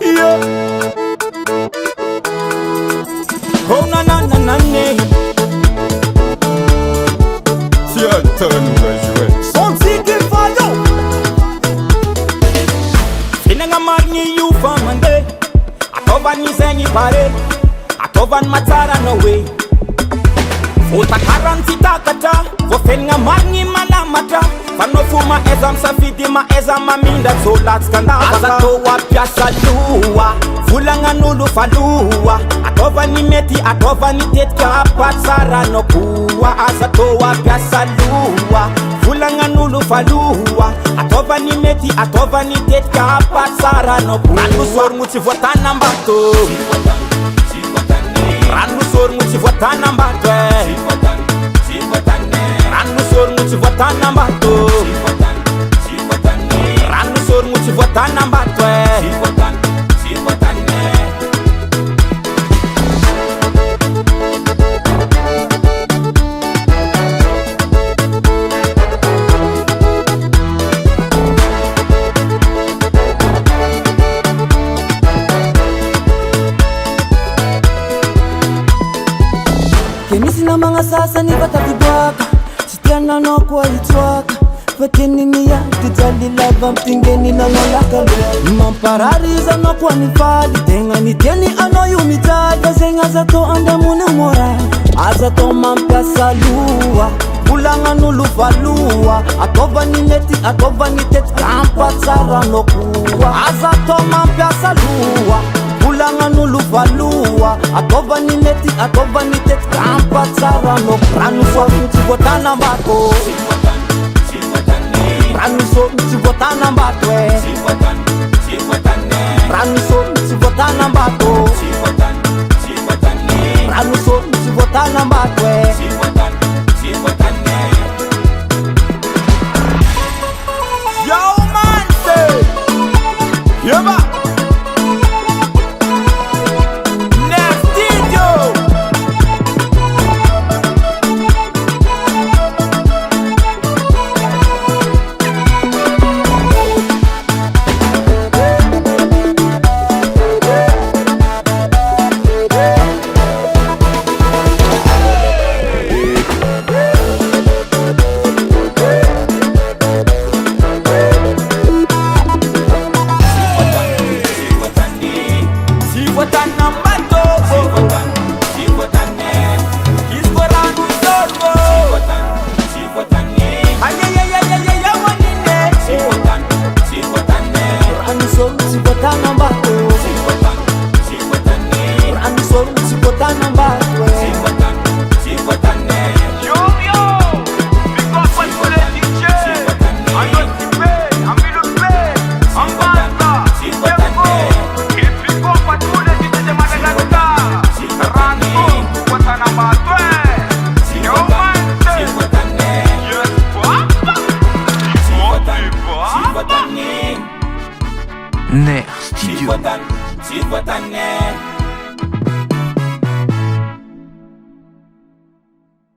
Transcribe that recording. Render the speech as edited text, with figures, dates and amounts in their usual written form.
Yeah. Oh na na na na na. Tiens, turn va jouer. Son tigre FAYO. Finanga marni you famande. Atova ni zengi pare. Atova matara no way. Ota karanti takata. Wofenga marni malamata. Fanofuma ezam safidi ma ezam aminda zolat skandala. Azato wapya salua. Fulanga nulu falua. Atova ni meti, atova ni tetka patsara no kuwa. Azato wapya salua. Fulanga nulu falua. Atova ni meti, atova ni tetka patsara no kuwa. Ranu sor muti voatana mbato. Ranu sor muti voatana mbato. Ranu sor muti voatana mbato. Ranu sor muti voatana mbato. Kemisi na mga sasa ni batabibaka. Sitiana no kwa itwaka. Fatini niya tijali lava mtingeni na ngolaka. Mamparariza no kwa nifali. Tenga ni teni ano yumitali. Zenga zato ande mune mora. Azato mampya salua. Bulanga nulu falua. Atova ni neti, atova ni teti. Kampa tsara no kuwa. Azato mampya salua. Bulanga nulu falua. Atova ni neti, atova ni teti. Kampa tsara no kuwa. Ranu so mti voatana mbato. Ranu so mti voatana mbato. Ranu so mti voatana mbato. Ranu so mti voatana mbato. Yo man say. Yeba. Ner Studio. Si voatane.